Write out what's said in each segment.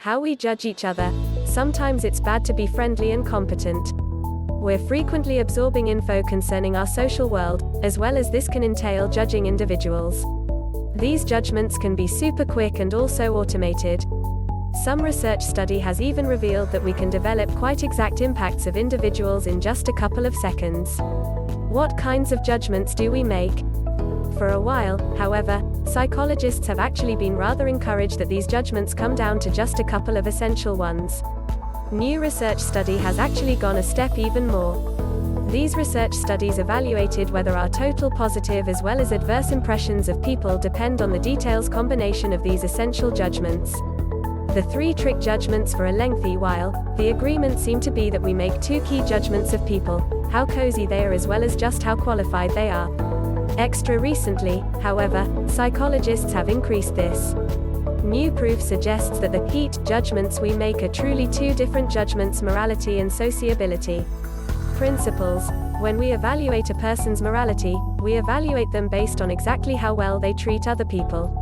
How we judge each other. Sometimes it's bad to be friendly and competent. We're frequently absorbing info concerning our social world, as well as this can entail judging individuals. These judgments can be super quick and also automated. Some research study has even revealed that we can develop quite exact impacts of individuals in just a couple of seconds. What kinds of judgments do we make? For a while, however, psychologists have actually been rather encouraged that these judgments come down to just a couple of essential ones. New research study has actually gone a step even more. These research studies evaluated whether our total positive as well as adverse impressions of people depend on the details combination of these essential judgments. The 3 trick judgments. For a lengthy while, the agreement seemed to be that we make 2 key judgments of people: how cozy they are as well as just how qualified they are. Extra recently, however, psychologists have increased this. New proof suggests that the key judgments we make are truly 2 different judgments: morality and sociability. Principles. When we evaluate a person's morality, we evaluate them based on exactly how well they treat other people.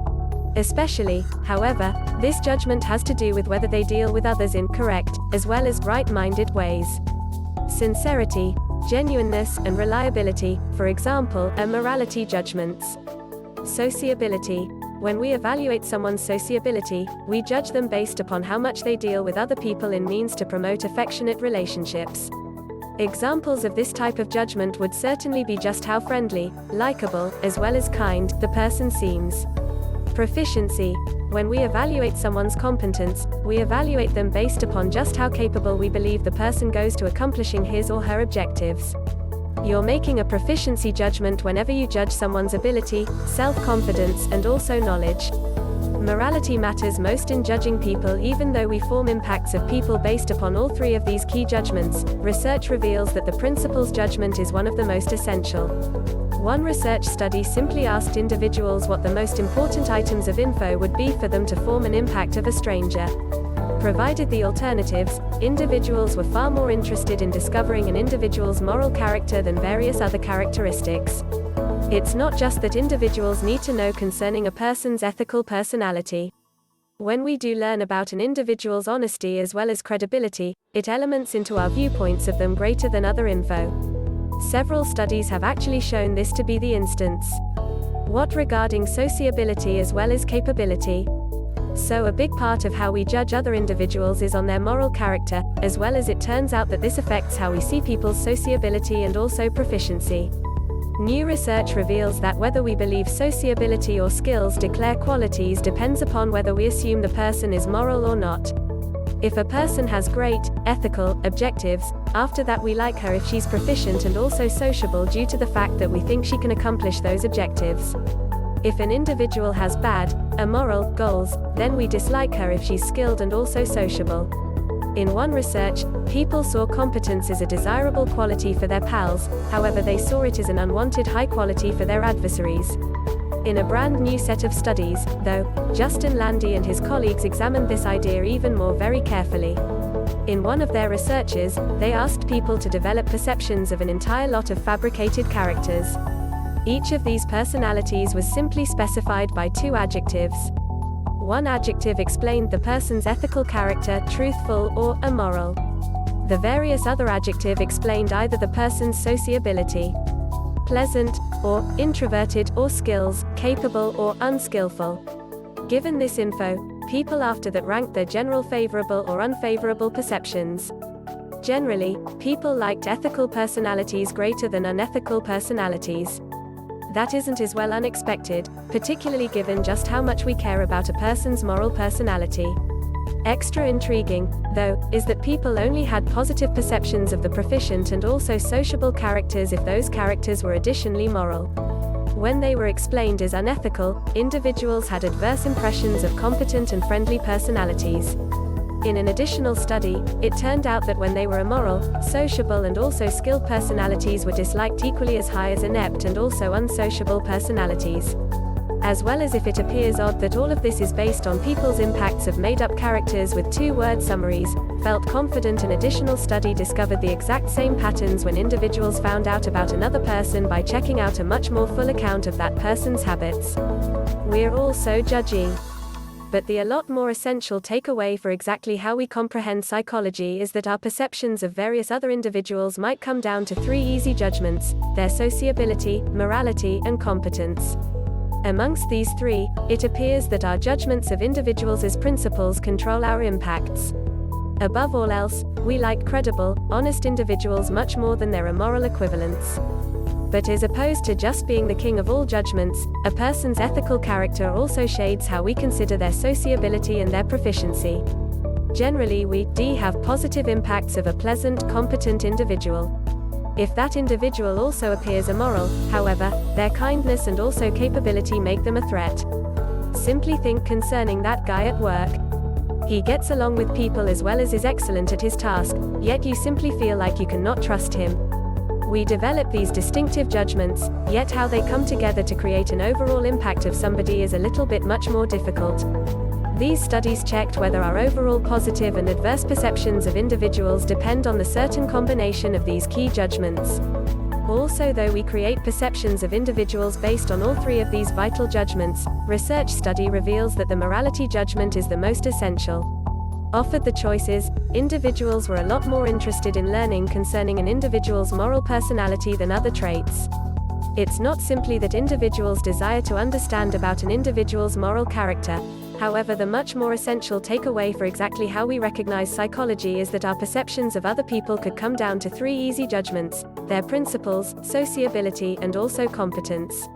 Especially, however, this judgment has to do with whether they deal with others in correct, as well as right-minded ways. Sincerity, genuineness, and reliability, for example, are morality judgments. Sociability. When we evaluate someone's sociability, we judge them based upon how much they deal with other people in means to promote affectionate relationships. Examples of this type of judgment would certainly be just how friendly, likable, as well as kind the person seems. Proficiency. When we evaluate someone's competence, we evaluate them based upon just how capable we believe the person goes to accomplishing his or her objectives. You're making a proficiency judgment whenever you judge someone's ability, self-confidence, and also knowledge. Morality matters most in judging people. Even though we form impacts of people based upon all 3 of these key judgments, research reveals that the principles judgment is one of the most essential. One research study simply asked individuals what the most important items of info would be for them to form an impact of a stranger. Provided the alternatives, individuals were far more interested in discovering an individual's moral character than various other characteristics. It's not just that individuals need to know concerning a person's ethical personality. When we do learn about an individual's honesty as well as credibility, it elements into our viewpoints of them greater than other info. Several studies have actually shown this to be the instance. What regarding sociability as well as capability? So a big part of how we judge other individuals is on their moral character, as well as it turns out that this affects how we see people's sociability and also proficiency. New research reveals that whether we believe sociability or skills declare qualities depends upon whether we assume the person is moral or not. If a person has great, ethical, objectives, after that we like her if she's proficient and also sociable due to the fact that we think she can accomplish those objectives. If an individual has bad, immoral, goals, then we dislike her if she's skilled and also sociable. In one research, people saw competence as a desirable quality for their pals, however they saw it as an unwanted high quality for their adversaries. In a brand new set of studies, though, Justin Landy and his colleagues examined this idea even more very carefully. In one of their researches, they asked people to develop perceptions of an entire lot of fabricated characters. Each of these personalities was simply specified by 2 adjectives. One adjective explained the person's ethical character, truthful, or immoral. The various other adjectives explained either the person's sociability, pleasant, or introverted, or skills, capable or unskillful. Given this info, people after that ranked their general favorable or unfavorable perceptions. Generally, people liked ethical personalities greater than unethical personalities. That isn't as well unexpected, particularly given just how much we care about a person's moral personality. Extra intriguing, though, is that people only had positive perceptions of the proficient and also sociable characters if those characters were additionally moral. When they were explained as unethical, individuals had adverse impressions of competent and friendly personalities. In an additional study, it turned out that when they were immoral, sociable and also skilled personalities were disliked equally as high as inept and also unsociable personalities. As well as if it appears odd that all of this is based on people's impacts of made-up characters with 2-word summaries, felt confident an additional study discovered the exact same patterns when individuals found out about another person by checking out a much more full account of that person's habits. We're all so judgy. But the a lot more essential takeaway for exactly how we comprehend psychology is that our perceptions of various other individuals might come down to three easy judgments: their sociability, morality, and competence. Amongst these three, it appears that our judgments of individuals as principles control our impacts. Above all else, we like credible, honest individuals much more than their immoral equivalents. But as opposed to just being the king of all judgments, a person's ethical character also shades how we consider their sociability and their proficiency. Generally, we have positive impacts of a pleasant, competent individual. If that individual also appears immoral, however, their kindness and also capability make them a threat. Simply think concerning that guy at work. He gets along with people as well as is excellent at his task, yet you simply feel like you cannot trust him. We develop these distinctive judgments, yet how they come together to create an overall impact of somebody is a little bit much more difficult. These studies checked whether our overall positive and adverse perceptions of individuals depend on the certain combination of these key judgments. Also, though we create perceptions of individuals based on all three of these vital judgments, research study reveals that the morality judgment is the most essential. Offered the choices, individuals were a lot more interested in learning concerning an individual's moral personality than other traits. It's not simply that individuals desire to understand about an individual's moral character. However, the much more essential takeaway for exactly how we recognize psychology is that our perceptions of other people could come down to three easy judgments: their principles, sociability, and also competence.